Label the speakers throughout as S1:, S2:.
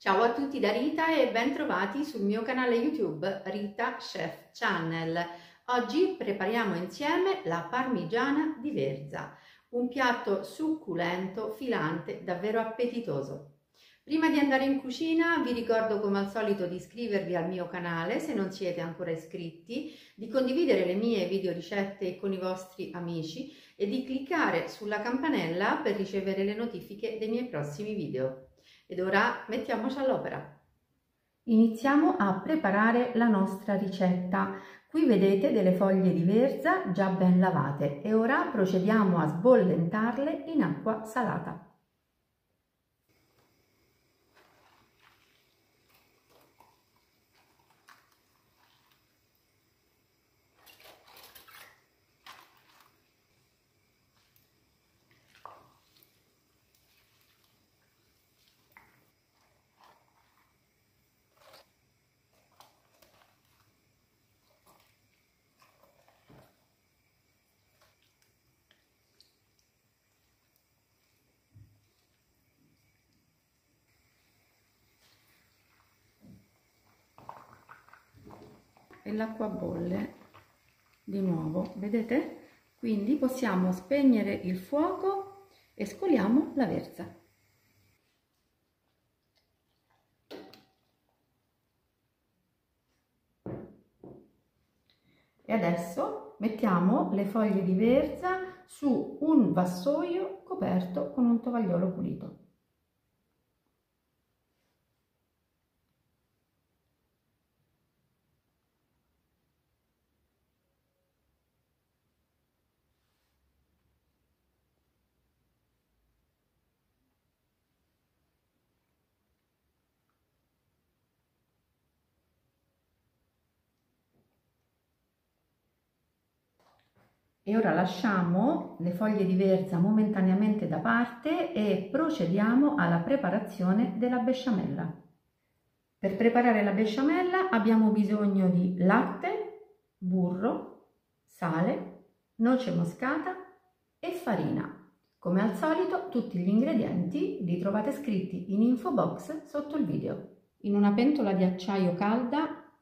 S1: Ciao a tutti da Rita e ben trovati sul mio canale YouTube Rita Chef Channel. Oggi prepariamo insieme la parmigiana di Verza, un piatto succulento, filante, davvero appetitoso. Prima di andare in cucina vi ricordo come al solito di iscrivervi al mio canale se non siete ancora iscritti, di condividere le mie video ricette con i vostri amici e di cliccare sulla campanella per ricevere le notifiche dei miei prossimi video. Ed ora mettiamoci all'opera. Iniziamo a preparare la nostra ricetta. Qui vedete delle foglie di verza già ben lavate e ora procediamo a sbollentarle in acqua salata. E l'acqua bolle di nuovo, vedete? Quindi possiamo spegnere il fuoco e scoliamo la verza. E adesso mettiamo le foglie di verza su un vassoio coperto con un tovagliolo pulito. E ora lasciamo le foglie di verza momentaneamente da parte e procediamo alla preparazione della besciamella. Per preparare la besciamella abbiamo bisogno di latte, burro, sale, noce moscata e farina. Come al solito tutti gli ingredienti li trovate scritti in info box sotto il video. In una pentola di acciaio calda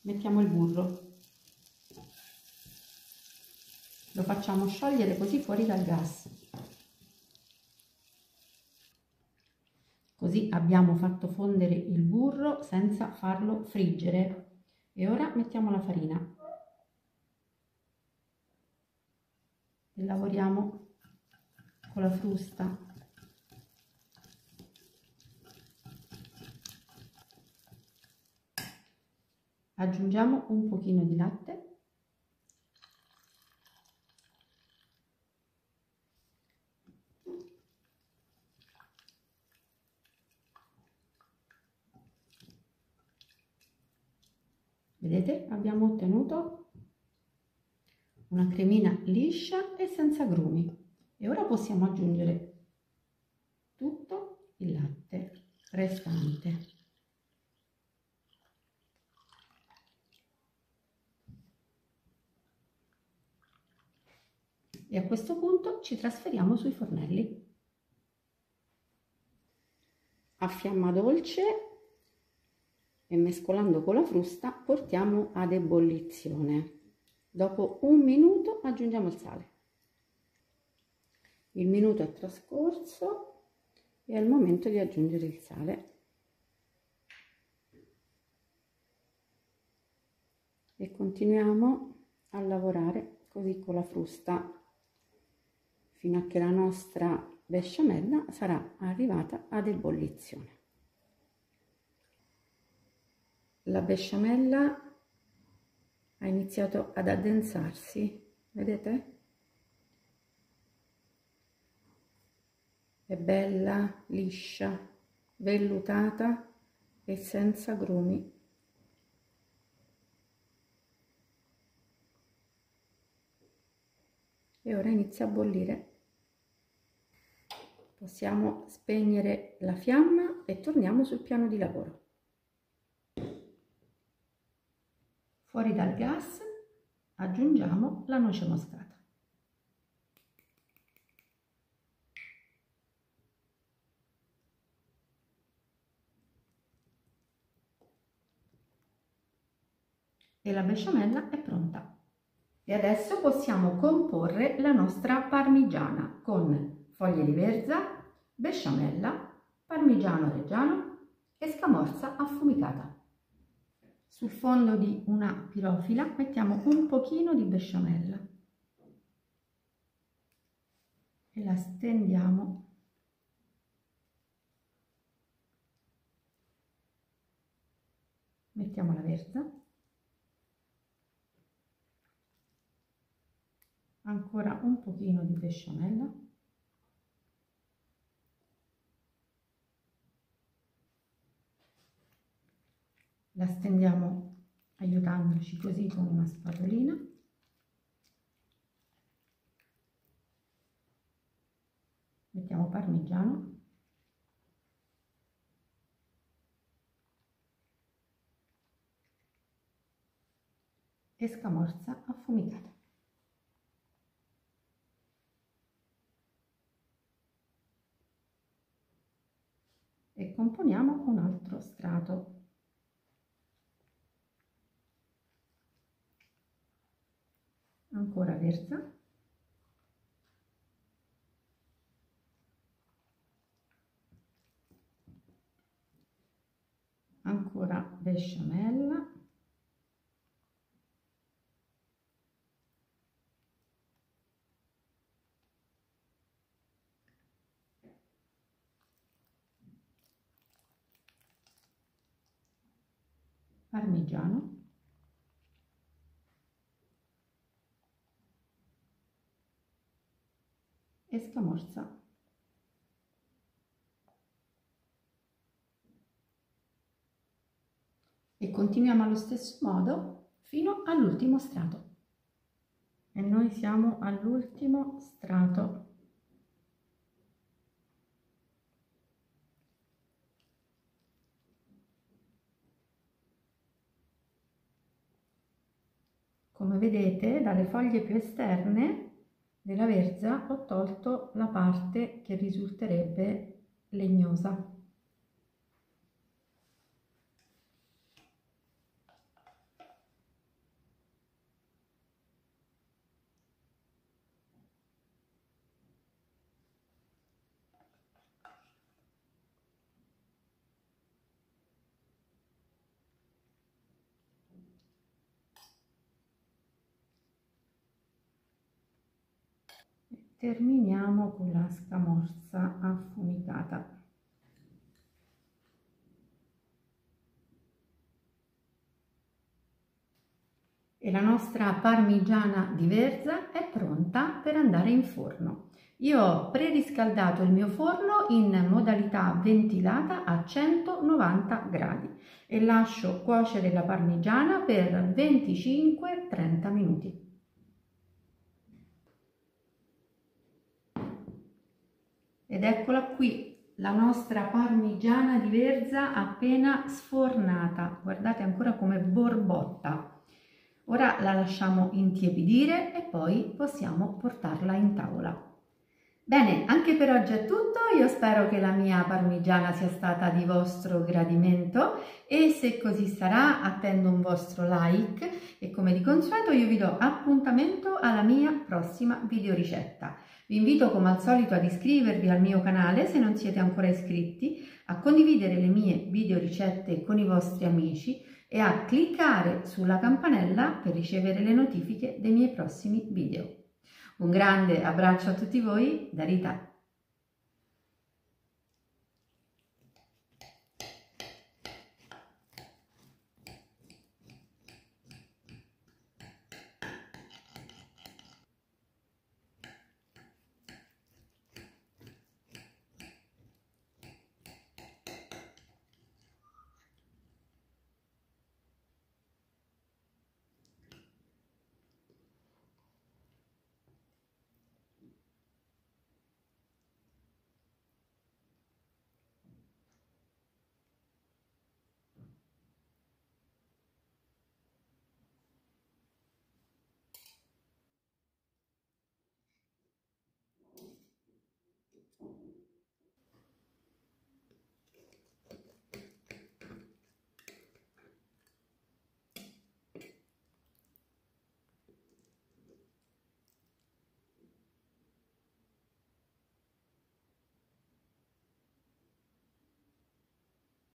S1: mettiamo il burro. Lo facciamo sciogliere così fuori dal gas. Così abbiamo fatto fondere il burro senza farlo friggere. E ora mettiamo la farina. E lavoriamo con la frusta. Aggiungiamo un pochino di latte. Vedete, abbiamo ottenuto una cremina liscia e senza grumi. E ora possiamo aggiungere tutto il latte restante. E a questo punto ci trasferiamo sui fornelli. A fiamma dolce e mescolando con la frusta portiamo ad ebollizione. Dopo un minuto aggiungiamo il sale. Il minuto è trascorso e è il momento di aggiungere il sale. E continuiamo a lavorare così con la frusta fino a che la nostra besciamella sarà arrivata ad ebollizione. La besciamella ha iniziato ad addensarsi, vedete? È bella, liscia, vellutata e senza grumi. E ora inizia a bollire. Possiamo spegnere la fiamma e torniamo sul piano di lavoro. Fuori dal gas aggiungiamo la noce moscata. e la besciamella è pronta. E adesso possiamo comporre la nostra parmigiana con foglie di verza, besciamella, parmigiano reggiano e scamorza affumicata. Sul fondo di una pirofila mettiamo un pochino di besciamella e la stendiamo mettiamo la verza, ancora un pochino di besciamella, la stendiamo aiutandoci così con una spatolina, mettiamo parmigiano, e scamorza affumicata. E componiamo un altro strato. Ancora verza, ancora besciamella, parmigiano e scamorza. E continuiamo allo stesso modo fino all'ultimo strato. E noi siamo all'ultimo strato. Come vedete, dalle foglie più esterne della verza ho tolto la parte che risulterebbe legnosa. Terminiamo con la scamorza affumicata. E la nostra parmigiana di verza è pronta per andare in forno. Io ho preriscaldato il mio forno in modalità ventilata a 190 gradi e lascio cuocere la parmigiana per 25-30 minuti. Ed eccola qui, la nostra parmigiana di verza appena sfornata. Guardate ancora come borbotta. Ora la lasciamo intiepidire e poi possiamo portarla in tavola. Bene, anche per oggi è tutto. Io spero che la mia parmigiana sia stata di vostro gradimento e se così sarà attendo un vostro like e come di consueto io vi do appuntamento alla mia prossima videoricetta. Vi invito come al solito ad iscrivervi al mio canale se non siete ancora iscritti, a condividere le mie videoricette con i vostri amici e a cliccare sulla campanella per ricevere le notifiche dei miei prossimi video. Un grande abbraccio a tutti voi da Rita.